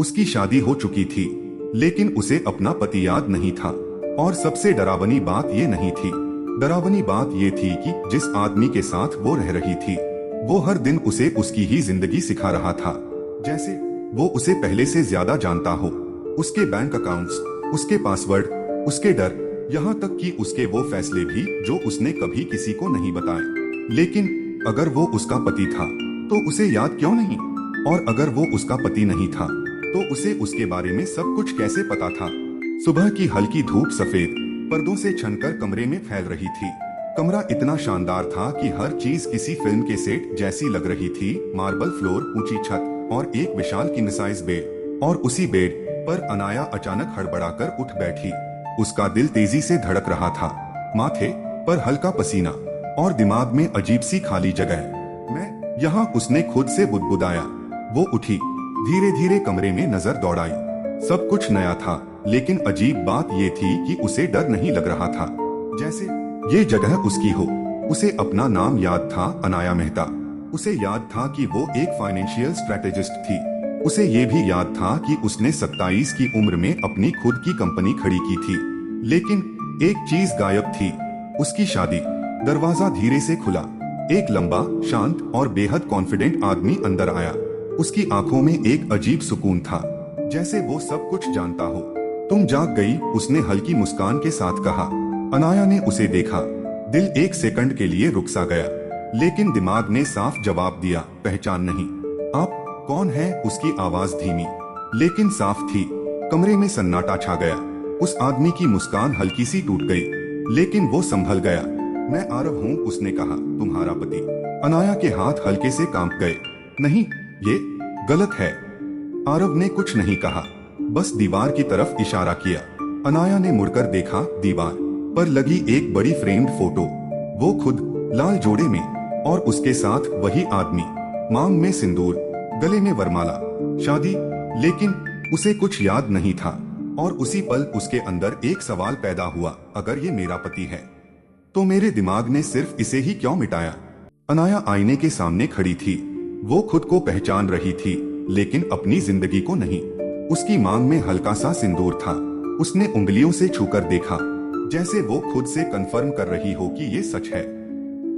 उसकी शादी हो चुकी थी, लेकिन उसे अपना पति याद नहीं था। और सबसे डरावनी बात ये नहीं थी। डरावनी बात ये थी कि जिस आदमी के साथ वो रह रही थी, वो हर दिन उसे उसकी ही जिंदगी सिखा रहा था, जैसे वो उसे पहले से ज्यादा जानता हो। उसके बैंक अकाउंट्स, उसके पासवर्ड, उसके डर, यहाँ तक कि उसके वो फैसले भी जो उसने कभी किसी को नहीं बताए। लेकिन अगर वो उसका पति था तो उसे याद क्यों नहीं? और अगर वो उसका पति नहीं था तो उसे उसके बारे में सब कुछ कैसे पता था? सुबह की हल्की धूप सफेद पर्दों से छनकर कमरे में फैल रही थी। कमरा इतना शानदार था कि हर चीज किसी फिल्म के सेट जैसी लग रही थी। मार्बल फ्लोर, ऊंची छत और एक विशाल किंग साइज बेड। और उसी बेड पर अनाया अचानक हड़बड़ाकर उठ बैठी। उसका दिल तेजी से धड़क रहा था, माथे पर हल्का पसीना और दिमाग में अजीब सी खाली जगह। मैं यहाँ, उसने खुद से बुदबुदाया। वो उठी, धीरे धीरे कमरे में नजर दौड़ाई। सब कुछ नया था, लेकिन अजीब बात ये थी कि उसे डर नहीं लग रहा था, जैसे ये जगह उसकी हो। उसे अपना नाम याद था, अनाया मेहता। उसे याद था कि वो एक फाइनेंशियल स्ट्रेटेजिस्ट थी। उसे ये भी याद था कि उसने 27 की उम्र में अपनी खुद की कंपनी खड़ी की थी। लेकिन एक चीज गायब थी, उसकी शादी। दरवाजा धीरे से खुला। एक लंबा, शांत और बेहद कॉन्फिडेंट आदमी अंदर आया। उसकी आंखों में एक अजीब सुकून था, जैसे वो सब कुछ जानता हो। तुम जाग गई, उसने हल्की मुस्कान के साथ कहा। अनाया ने उसे देखा। दिल एक सेकंड के लिए रुक सा गया, लेकिन दिमाग ने साफ जवाब दिया, पहचान नहीं। आप कौन है? उसकी आवाज धीमी लेकिन साफ थी। कमरे में सन्नाटा छा गया। उस आदमी की मुस्कान हल्की सी टूट गई, लेकिन वो संभल गया। मैं आरव हूँ, उसने कहा, तुम्हारा पति। अनाया के हाथ हल्के से कांप गए। नहीं, ये गलत है। आरव ने कुछ नहीं कहा, बस दीवार की तरफ इशारा किया। अनाया ने मुड़कर देखा। दीवार पर लगी एक बड़ी फ्रेम्ड फोटो, वो खुद लाल जोड़े में, और उसके साथ वही आदमी, मांग में सिंदूर, गले में वरमाला, शादी। लेकिन उसे कुछ याद नहीं था। और उसी पल उसके अंदर एक सवाल पैदा हुआ, अगर ये मेरा पति है तो मेरे दिमाग ने सिर्फ इसे ही क्यों मिटाया? अनाया आईने के सामने खड़ी थी। वो खुद को पहचान रही थी, लेकिन अपनी जिंदगी को नहीं। उसकी मांग में हल्का सा सिंदूर था। उसने उंगलियों से छूकर देखा, जैसे वो खुद से कंफर्म कर रही हो कि ये सच है।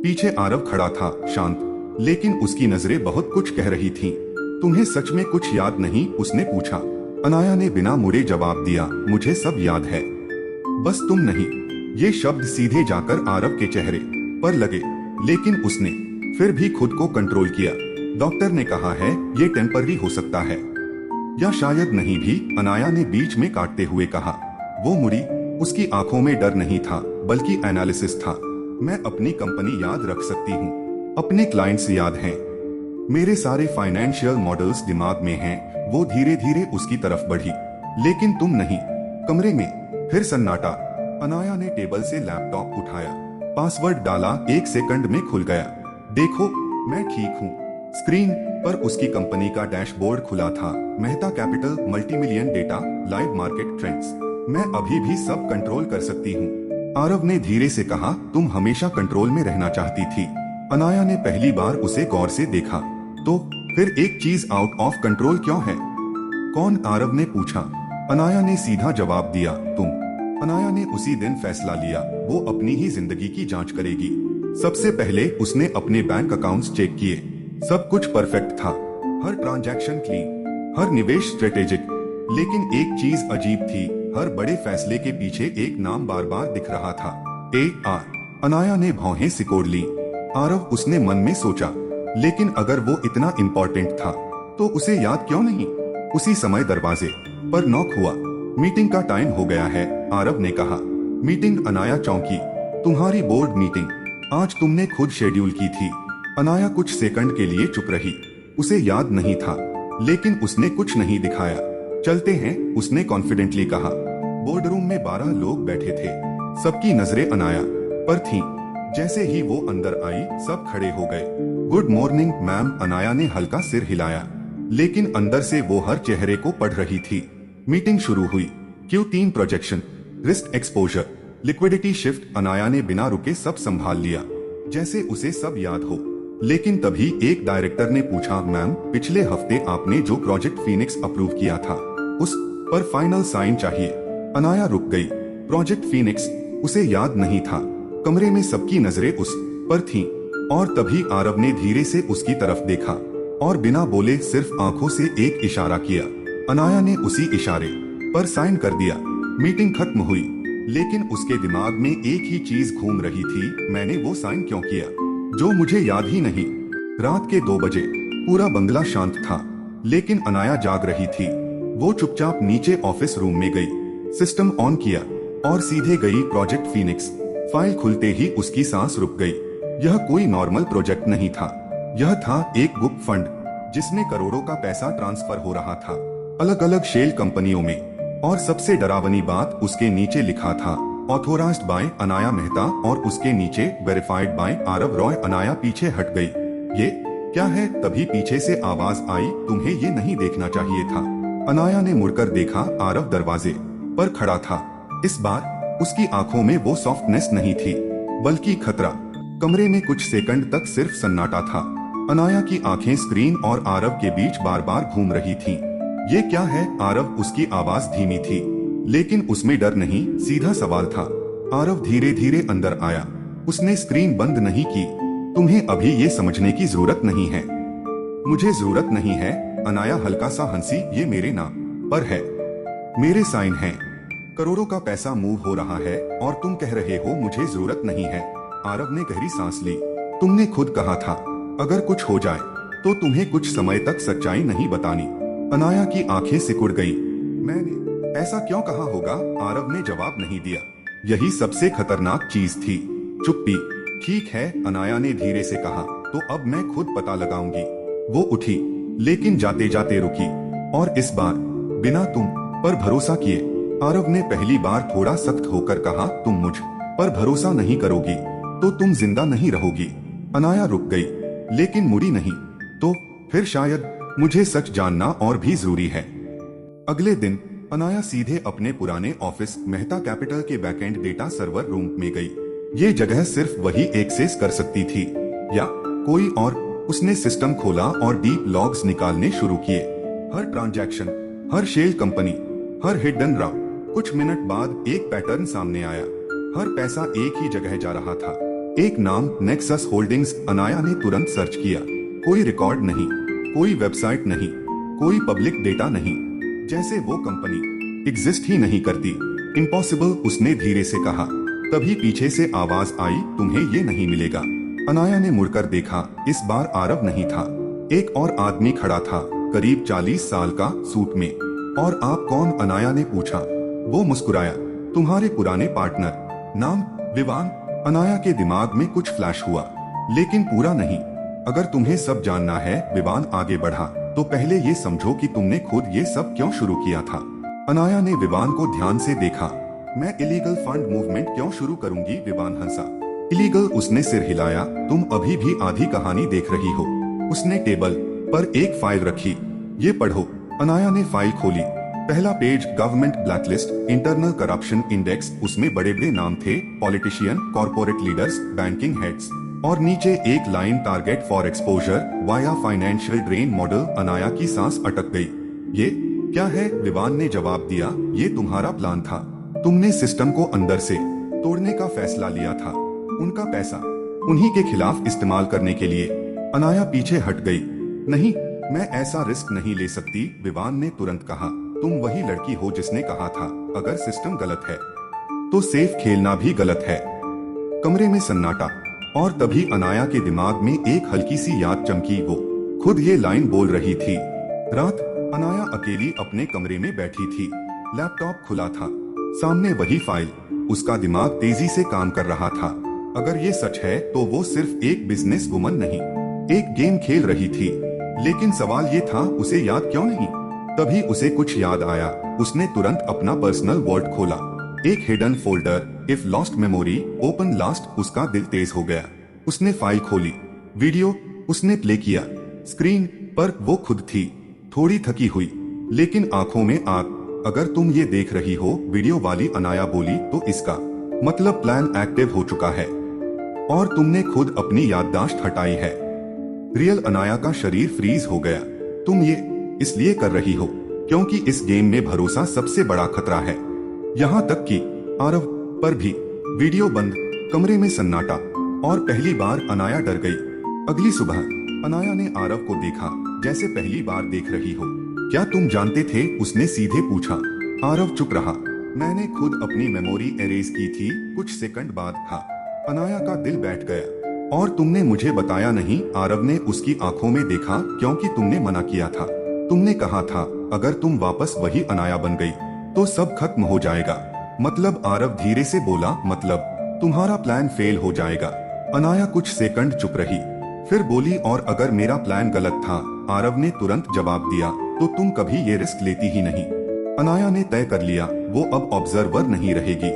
पीछे आरव खड़ा था, शांत, लेकिन उसकी नजरें बहुत कुछ कह रही थीं। तुम्हें सच में कुछ याद नहीं? उसने पूछा। अनाया ने बिना मुड़े जवाब दिया, मुझे सब याद है, बस तुम नहीं। ये शब्द सीधे जाकर आरव के चेहरे पर लगे, लेकिन उसने फिर भी खुद को कंट्रोल किया। डॉक्टर ने कहा है ये टेम्पररी हो सकता है, या शायद नहीं भी, अनाया ने बीच में काटते हुए कहा। वो मुड़ी। उसकी आंखों में डर नहीं था, बल्कि एनालिसिस था। मैं अपनी कंपनी याद रख सकती हूँ, अपने क्लाइंट्स याद हैं, मेरे सारे फाइनेंशियल मॉडल्स दिमाग में हैं। वो धीरे धीरे उसकी तरफ बढ़ी। लेकिन तुम नहीं। कमरे में फिर सन्नाटा। अनाया ने टेबल से लैपटॉप उठाया, पासवर्ड डाला, 1 सेकंड में खुल गया। देखो, मैं ठीक हूँ। स्क्रीन पर उसकी कंपनी का डैशबोर्ड खुला था। Mehta capital, multimillion data, live market trends. मैं अभी भी सब कंट्रोल कर सकती हूँ। आरव ने धीरे से कहा, तुम हमेशा कंट्रोल में रहना चाहती थी। अनाया ने पहली बार उसे गौर से देखा। तो फिर एक चीज आउट ऑफ कंट्रोल क्यों है? कौन? आरव ने पूछा। अनाया ने सीधा जवाब दिया, तुम। अनाया ने उसी दिन फैसला लिया, वो अपनी ही जिंदगी की जांच करेगी। सबसे पहले उसने अपने बैंक अकाउंट्स चेक किए। सब कुछ परफेक्ट था, हर ट्रांजैक्शन क्लीन, हर निवेश स्ट्रेटेजिक। लेकिन एक चीज अजीब थी, हर बड़े फैसले के पीछे एक नाम बार बार दिख रहा था, AR। अनाया ने भौहें सिकोड़ ली। आरव, उसने मन में सोचा, लेकिन अगर वो इतना इम्पोर्टेंट था तो उसे याद क्यों नहीं? उसी समय दरवाजे पर नॉक हुआ। मीटिंग का टाइम हो गया है, आरव ने कहा। मीटिंग? अनाया चौंकी। तुम्हारी बोर्ड मीटिंग आज तुमने खुद शेड्यूल की थी। अनाया कुछ सेकंड के लिए चुप रही। उसे याद नहीं था, लेकिन उसने कुछ नहीं दिखाया। चलते हैं, उसने कॉन्फिडेंटली कहा। बोर्ड रूम में 12 लोग बैठे थे। सबकी नजरें अनाया पर थीं। जैसे ही वो अंदर आई, सब खड़े हो गए। गुड मॉर्निंग मैम, अनाया ने हल्का सिर हिलाया, लेकिन अंदर से वो हर चेहरे को पढ़ रही थी। मीटिंग शुरू हुई। Q3 projection, risk exposure, liquidity shift. Anaya ने बिना रुके सब संभाल लिया, जैसे उसे सब याद हो। लेकिन तभी एक डायरेक्टर ने पूछा, मैम पिछले हफ्ते आपने जो प्रोजेक्ट फीनिक्स अप्रूव किया था उस पर फाइनल साइन चाहिए। अनाया रुक गई। प्रोजेक्ट फीनिक्स, उसे याद नहीं था। कमरे में सबकी नजरें उस पर थीं और तभी आरव ने धीरे से उसकी तरफ देखा और बिना बोले सिर्फ आंखों से एक इशारा किया। अनाया ने उसी इशारे पर साइन कर दिया। मीटिंग खत्म हुई, लेकिन उसके दिमाग में एक ही चीज घूम रही थी, मैंने वो साइन क्यों किया जो मुझे याद ही नहीं। रात के 2 बजे पूरा बंगला शांत था, लेकिन अनाया जाग रही थी। वो चुपचाप नीचे ऑफिस रूम में गई, सिस्टम ऑन किया और सीधे गई प्रोजेक्ट फीनिक्स। फाइल खुलते ही उसकी सांस रुक गई। यह कोई नॉर्मल प्रोजेक्ट नहीं था, यह था एक गुप्त फंड जिसमें करोड़ों का पैसा ट्रांसफर हो रहा था अलग अलग शेल कंपनियों में। और सबसे डरावनी बात, उसके नीचे लिखा था ऑथोराइज्ड बाय अनाया मेहता और उसके नीचे वेरीफाइड बाय आरव रॉय। अनाया पीछे हट गई। ये क्या है? तभी पीछे से आवाज आई, तुम्हें ये नहीं देखना चाहिए था। अनाया ने मुड़कर देखा, आरव दरवाजे पर खड़ा था। इस बार उसकी आंखों में वो सॉफ्टनेस नहीं थी, बल्कि खतरा। कमरे में कुछ सेकंड तक सिर्फ सन्नाटा था। अनाया की आंखें स्क्रीन और आरव के बीच बार बार घूम रही थीं। ये क्या है? आरव, उसकी आवाज धीमी थी, लेकिन उसमें डर नहीं, सीधा सवाल था। आरव धीरे धीरे अंदर आया। उसने स्क्रीन बंद नहीं की। तुम्हें अभी ये समझने की जरूरत नहीं है। मुझे जरूरत नहीं है। अनाया हल्का सा हंसी, ये मेरे नाम पर है, मेरे साइन हैं। करोड़ों का पैसा मूव हो रहा है और तुम कह रहे हो मुझे जरूरत नहीं है। आरव ने गहरी सांस ली। तुमने खुद कहा था अगर कुछ हो जाए तो तुम्हें कुछ समय तक सच्चाई नहीं बतानी। अनाया की आंखें सिकुड़ गई। मैंने ऐसा क्यों कहा होगा? आरव ने जवाब नहीं दिया। यही सबसे खतरनाक चीज थी, चुप्पी। ठीक है, अनाया ने धीरे से कहा, तो अब मैं खुद पता लगाऊंगी। वो उठी, लेकिन जाते जाते रुकी, और इस बार बिना तुम पर भरोसा किए। आरव ने पहली बार थोड़ा सख्त होकर कहा, तुम मुझ पर भरोसा नहीं करोगी तो तुम जिंदा नहीं रहोगी। अनाया रुक गई, लेकिन मुड़ी नहीं। तो फिर शायद मुझे सच जानना और भी जरूरी है। अगले दिन अनाया सीधे अपने पुराने ऑफिस मेहता कैपिटल के बैकएंड डेटा सर्वर रूम में गई। ये जगह सिर्फ वही एक्सेस कर सकती थी, या कोई और। उसने सिस्टम खोला और डीप लॉग्स निकालने शुरू किए। हर ट्रांजैक्शन, हर शेल कंपनी, हर हिडन राउट। कुछ मिनट बाद एक पैटर्न सामने आया। हर पैसा एक ही जगह जा रहा था। एक नाम, नेक्सस होल्डिंग्स। अनाया ने तुरंत सर्च किया। कोई रिकॉर्ड नहीं, कोई वेबसाइट नहीं, कोई पब्लिक डेटा नहीं, जैसे वो कंपनी एग्जिस्ट ही नहीं करती। इम्पॉसिबल, उसने धीरे से कहा। तभी पीछे से आवाज आई, तुम्हें ये नहीं मिलेगा। अनाया ने मुड़कर देखा। इस बार आरव नहीं था, एक और आदमी खड़ा था, करीब 40 साल का, सूट में। और आप कौन? अनाया ने पूछा। वो मुस्कुराया, तुम्हारे पुराने पार्टनर, नाम विवान। अनाया के दिमाग में कुछ फ्लैश हुआ, लेकिन पूरा नहीं। अगर तुम्हें सब जानना है, विवान आगे बढ़ा, तो पहले ये समझो कि तुमने खुद ये सब क्यों शुरू किया था। अनाया ने विवान को ध्यान से देखा। मैं इलीगल फंड मूवमेंट क्यों शुरू करूंगी? विवान हंसा। इलीगल? उसने सिर हिलाया। तुम अभी भी आधी कहानी देख रही हो। उसने टेबल पर एक फाइल रखी। ये पढ़ो। अनाया ने फाइल खोली। पहला page, government blacklist, internal corruption index. उसमें बड़े बड़े नाम थे, politician, corporate leaders, banking heads, और नीचे एक line, target for exposure via financial drain model. Anaya की सांस अटक गई। ये क्या है? विवान ने जवाब दिया, ये तुम्हारा प्लान था। तुमने सिस्टम को अंदर से तोड़ने का फैसला लिया था, उनका पैसा उन्हीं के खिलाफ इस्तेमाल करने के लिए। अनाया पीछे हट गई। नहीं, मैं ऐसा रिस्क नहीं ले सकती, विवान ने तुरंत कहा। तुम वही लड़की हो जिसने कहा था अगर सिस्टम गलत है तो सेफ खेलना भी गलत है। कमरे में सन्नाटा, और तभी अनाया के दिमाग में एक हल्की सी याद चमकी। वो खुद ये लाइन बोल रही थी। रात अनाया अकेली अपने कमरे में बैठी थी। लैपटॉप खुला था, सामने वही फाइल। उसका दिमाग तेजी से काम कर रहा था। अगर ये सच है तो वो सिर्फ एक बिजनेस वुमन नहीं, एक गेम खेल रही थी। लेकिन सवाल ये था, उसे याद क्यों नहीं? तभी उसे कुछ याद आया। उसने तुरंत अपना पर्सनल वॉल्ट खोला। एक hidden folder, if lost memory, open last. उसका दिल तेज हो गया। उसने फाइल खोली। वीडियो उसने प्ले किया। स्क्रीन पर वो खुद थी, थोड़ी थकी हुई, लेकिन आंखों में आग। अगर तुम ये देख रही हो, वीडियो वाली अनाया बोली, तो इसका मतलब प्लान एक्टिव हो चुका है और तुमने खुद अपनी याददाश्त हटाई है। रियल अनाया का शरीर फ्रीज हो गया। तुम ये इसलिए कर रही हो क्योंकि इस गेम में भरोसा सबसे बड़ा खतरा है। यहाँ तक कि आरव पर भी। वीडियो बंद। कमरे में सन्नाटा और पहली बार अनाया डर गई। अगली सुबह अनाया ने आरव को देखा जैसे पहली बार देख रही हो। क्या तुम जानते थे? उसने सीधे पूछा। आरव चुप रहा। मैंने खुद अपनी मेमोरी एरेज की थी। कुछ सेकंड बाद था। अनाया का दिल बैठ गया। और तुमने मुझे बताया नहीं? आरव ने उसकी आंखों में देखा। क्योंकि तुमने मना किया था। तुमने कहा था अगर तुम वापस वही अनाया बन गई तो सब खत्म हो जाएगा। मतलब? आरव धीरे से बोला, मतलब तुम्हारा प्लान फेल हो जाएगा। अनाया कुछ सेकंड चुप रही, फिर बोली, और अगर मेरा प्लान गलत था? आरव ने तुरंत जवाब दिया, तो तुम कभी ये रिस्क लेती ही नहीं। अनाया ने तय कर लिया, वो अब ऑब्जर्वर नहीं रहेगी,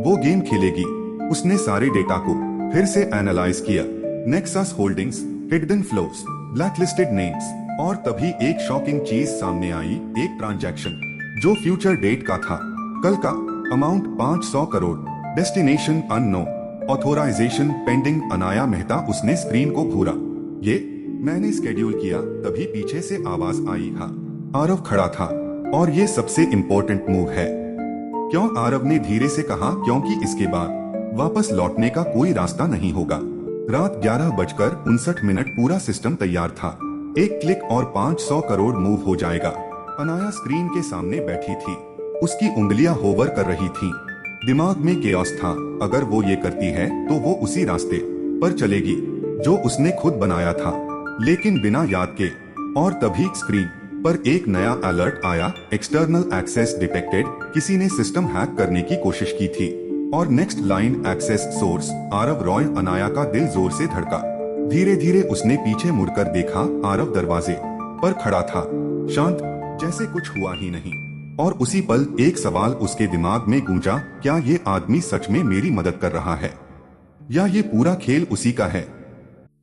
वो गेम खेलेगी। उसने सारे डेटा को फिर से एनालाइज किया। Nexus holdings, hidden flows, blacklisted names, और तभी एक शॉकिंग चीज सामने आई। एक ट्रांजैक्शन जो फ्यूचर डेट का था। कल का amount 500 crore, destination unknown, authorization pending. Anaya Mehta. उसने स्क्रीन को घूरा। ये मैंने स्केड्यूल किया। तभी पीछे से आवाज आई, हाँ। आरव खड़ा था। और ये सबसे इम्पोर्टेंट मूव है। क्यों? आरव ने धीरे से कहा, क्योंकि इसके बाद वापस लौटने का कोई रास्ता नहीं होगा। रात 11:59 पूरा सिस्टम तैयार था। एक क्लिक और 500 करोड़ मूव हो जाएगा। अनाया स्क्रीन के सामने बैठी थी। उसकी उंगलियां होवर कर रही थीं। दिमाग में केओस था। अगर वो ये करती है तो वो उसी रास्ते पर चलेगी जो उसने खुद बनाया था, लेकिन बिना याद के। और तभी स्क्रीन पर एक नया अलर्ट आया, एक्सटर्नल एक्सेस डिटेक्टेड। किसी ने सिस्टम हैक करने की कोशिश की थी। और next line, access source Aarav Roy. Anaya का दिल जोर से धड़का। धीरे धीरे उसने पीछे मुड़कर देखा। आरव दरवाजे पर खड़ा था, शांत, जैसे कुछ हुआ ही नहीं। और उसी पल एक सवाल उसके दिमाग में गूंजा, क्या ये आदमी सच में मेरी मदद कर रहा है, या ये पूरा खेल उसी का है?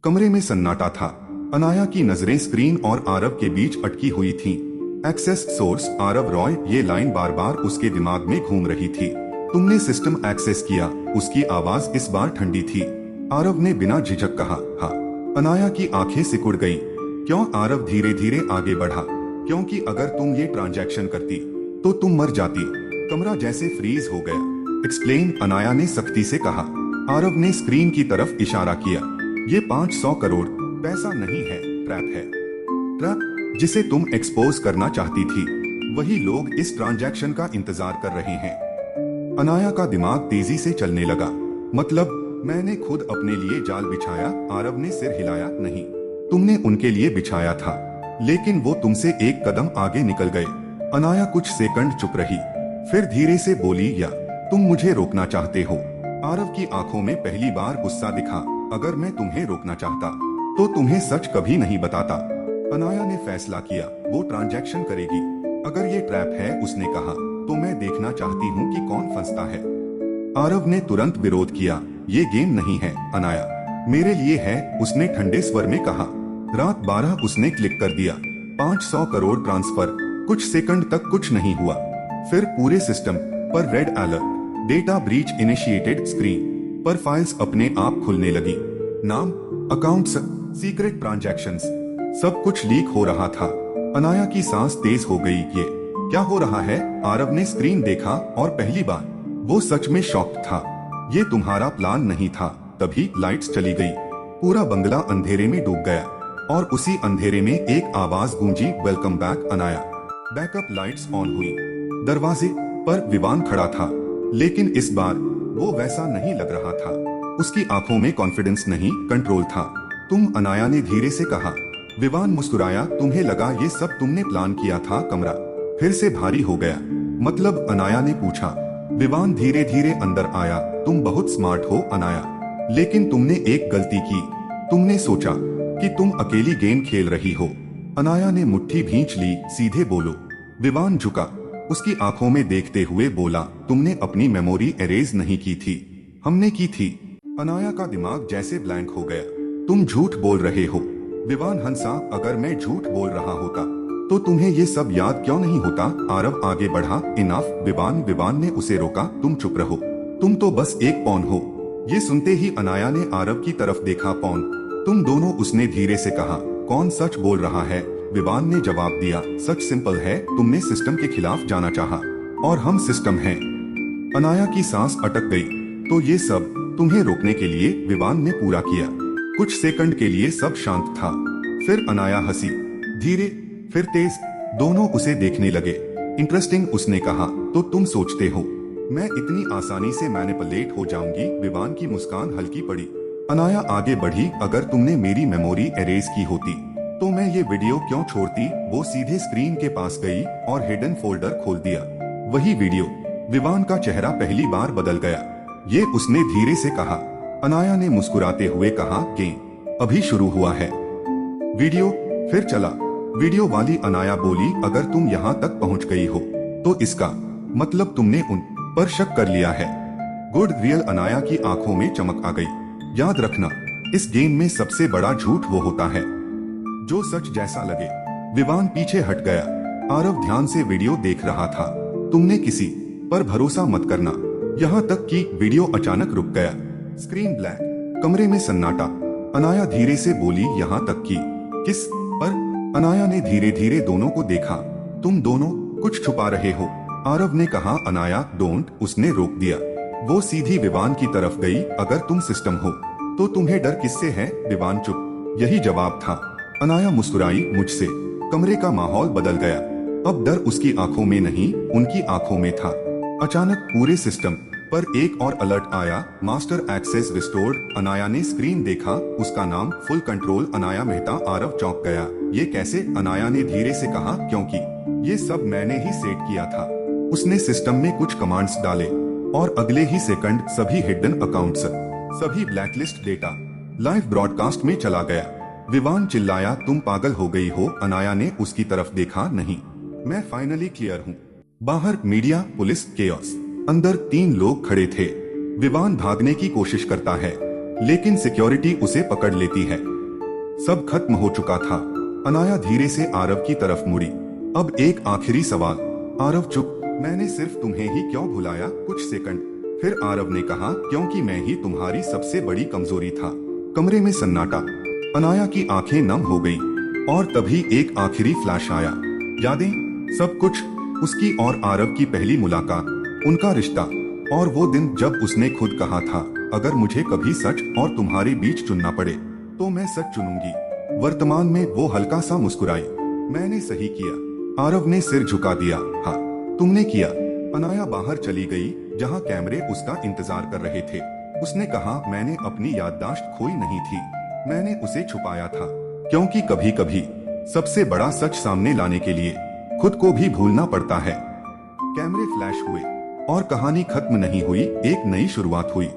कमरे में सन्नाटा था। अनाया की नजरें स्क्रीन और आरव के बीच अटकी हुई थीं। एक्सेस सोर्स आरव रॉय, ये लाइन बार बार उसके दिमाग में घूम रही थी। तुमने सिस्टम एक्सेस किया? उसकी आवाज इस बार ठंडी थी। आरव ने बिना झिझक कहा, हाँ। अनाया की आंखें सिकुड़ गईं। क्यों? आरव धीरे धीरे आगे बढ़ा। क्योंकि अगर तुम ये ट्रांजैक्शन करती तो तुम मर जाती। कमरा जैसे फ्रीज हो गया। एक्सप्लेन, अनाया ने सख्ती से कहा। आरव ने स्क्रीन की तरफ इशारा किया। ये 500 करोड़ पैसा नहीं है, ट्रैप है। ट्रैप जिसे तुम एक्सपोज करना चाहती थी। वही लोग इस ट्रांजैक्शन का इंतजार कर रहे हैं। अनाया का दिमाग तेजी से चलने लगा। मतलब मैंने खुद अपने लिए जाल बिछाया? आरव ने सिर हिलाया। नहीं, तुमने उनके लिए बिछाया था, लेकिन वो तुमसे एक कदम आगे निकल गए। अनाया कुछ सेकंड चुप रही, फिर धीरे से बोली, या तुम मुझे रोकना चाहते हो? आरव की आंखों में पहली बार गुस्सा दिखा। अगर मैं तुम्हें रोकना चाहता तो तुम्हें सच कभी नहीं बताता। अनाया ने फैसला किया, वो ट्रांजैक्शन करेगी। अगर ये ट्रैप है, उसने कहा, तो मैं देखना चाहती हूँ कि कौन फंसता है। आरव ने तुरंत विरोध किया। ये गेम नहीं है अनाया, मेरे लिए है, उसने ठंडे स्वर में कहा। रात 12 उसने क्लिक कर दिया। 500 करोड़ ट्रांसफर। कुछ सेकंड तक कुछ नहीं हुआ। फिर पूरे सिस्टम पर red alert, data breach initiated. Screen पर फाइल्स अपने आप खुलने लगी। नाम, अकाउंट्स, सीक्रेट ट्रांजैक्शंस, सब कुछ लीक हो रहा था। अनाया की सांस तेज हो गई। ये क्या हो रहा है? आरव ने स्क्रीन देखा और पहली बार वो सच में शॉक्ड था। ये तुम्हारा प्लान नहीं था। तभी लाइट्स चली गई। पूरा बंगला अंधेरे में डूब गया। और उसी अंधेरे में एक आवाज गूंजी, welcome back Anaya. Backup lights on हुई। दरवाजे पर विवान खड़ा था, लेकिन इस बार वो वैसा नहीं लग रहा था। उसकी आंखों में कॉन्फिडेंस नहीं, कंट्रोल था। तुम? अनाया ने धीरे से कहा। विवान मुस्कुराया। तुम्हें लगा ये सब तुमने प्लान किया था? कमरा फिर से भारी हो गया। मतलब? अनाया ने पूछा। विवान धीरे धीरे अंदर आया। तुम बहुत स्मार्ट हो अनाया, लेकिन तुमने एक गलती की। तुमने सोचा कि तुम अकेली गेम खेल रही हो। अनाया ने मुट्ठी भींच ली। सीधे बोलो। विवान झुका, उसकी आंखों में देखते हुए बोला, तुमने अपनी मेमोरी एरेज नहीं की थी, हमने की थी। अनाया का दिमाग जैसे ब्लैंक हो गया। तुम झूठ बोल रहे हो। विवान हंसा। अगर मैं झूठ बोल रहा होता तो तुम्हें ये सब याद क्यों नहीं होता? आरव आगे बढ़ा। इनाफ विवान ने उसे रोका। तुम चुप रहो, तुम तो बस एक पॉन हो। ये सुनते ही अनाया ने आरव की तरफ देखा। पॉन? तुम दोनों, उसने धीरे से कहा। कौन सच बोल रहा है? विवान ने जवाब दिया। सच सिंपल है, तुमने सिस्टम के खिलाफ जाना चाहा और हम सिस्टम हैं। अनाया की सांस अटक गई। तो ये सब तुम्हें रोकने के लिए विवान ने पूरा किया। कुछ सेकंड के लिए सब शांत था। फिर अनाया हंसी, धीरे फिर तेज। दोनों उसे देखने लगे। इंटरेस्टिंग, उसने कहा। तो तुम सोचते हो मैं इतनी आसानी से मैनिपुलेट हो जाऊंगी? विवान की मुस्कान हल्की पड़ी। अनाया आगे बढ़ी। अगर तुमने मेरी मेमोरी एरेज की होती तो मैं ये वीडियो क्यों छोड़ती? वो सीधे स्क्रीन के पास गई और हिडन फोल्डर खोल दिया। वही वीडियो। विवान का चेहरा पहली बार बदल गया। ये उसने धीरे से कहा। अनाया ने मुस्कुराते हुए कहा, गेम अभी शुरू हुआ है। वीडियो फिर चला। वीडियो वाली अनाया बोली, अगर तुम यहाँ तक पहुँच गई हो तो इसका मतलब तुमने उन पर शक कर लिया है। Good real. अनाया की आंखों में चमक आ गई। याद रखना, इस गेम में सबसे बड़ा झूठ वो होता है जो सच जैसा लगे। विवान पीछे हट गया। आरव ध्यान से वीडियो देख रहा था। तुमने किसी पर भरोसा मत करना। यहाँ तक कि वीडियो अचानक रुक गया। स्क्रीन ब्लैक, कमरे में सन्नाटा। अनाया धीरे से बोली, यहाँ तक कि किस पर? अनाया ने धीरे धीरे दोनों को देखा। तुम दोनों कुछ छुपा रहे हो, आरव ने कहा। अनाया डोंट, उसने रोक दिया। वो सीधी विवान की तरफ गई। अगर तुम सिस्टम हो तो तुम्हें डर किससे है? विवान चुप। यही जवाब था। अनाया मुस्कुराई, मुझसे। कमरे का माहौल बदल गया। अब डर उसकी आंखों में नहीं, उनकी आंखों में था। अचानक पूरे सिस्टम पर एक और अलर्ट आया, मास्टर एक्सेस रिस्टोर्ड। अनाया ने स्क्रीन देखा, उसका नाम फुल कंट्रोल अनाया मेहता। आरव चौंक गया। ये कैसे? अनाया ने धीरे से कहा, क्योंकि ये सब मैंने ही सेट किया था। उसने सिस्टम में कुछ कमांड्स डाले और अगले ही सेकंड सभी हिडन अकाउंट्स, सभी ब्लैकलिस्ट डेटा लाइव ब्रॉडकास्ट में चला गया। विवान चिल्लाया, तुम पागल हो गई हो? अनाया ने उसकी तरफ देखा। नहीं, मैं फाइनली क्लियर हूँ। बाहर मीडिया, पुलिस, केओस। अंदर 3 लोग खड़े थे। विवान भागने की कोशिश करता है लेकिन सिक्योरिटी उसे पकड़ लेती है। सब खत्म हो चुका था। अनाया धीरे से आरव की तरफ मुड़ी। अब एक आखिरी सवाल। आरव चुप। मैंने सिर्फ तुम्हें ही क्यों भुलाया? कुछ सेकंड। फिर आरव ने कहा, क्योंकि मैं ही तुम्हारी सबसे बड़ी कमजोरी था। कमरे में सन्नाटा। अनाया की आंखें नम हो गई और तभी एक आखिरी फ्लैश आया। यादें, सब कुछ, उसकी और आरव की पहली मुलाकात, उनका रिश्ता, और वो दिन जब उसने खुद कहा था, अगर मुझे कभी सच और तुम्हारे बीच चुनना पड़े तो मैं सच चुनूंगी। वर्तमान में वो हल्का सा मुस्कुराई। मैंने सही किया। आरव ने सिर झुका दिया। हाँ, तुमने किया। अनाया बाहर चली गई जहाँ कैमरे उसका इंतजार कर रहे थे। उसने कहा, मैंने अपनी याददाश्त खोई नहीं थी, मैंने उसे छुपाया था। क्योंकि कभी कभी सबसे बड़ा सच सामने लाने के लिए खुद को भी भूलना पड़ता है। कैमरे फ्लैश हुए और कहानी खत्म नहीं हुई, एक नई शुरुआत हुई।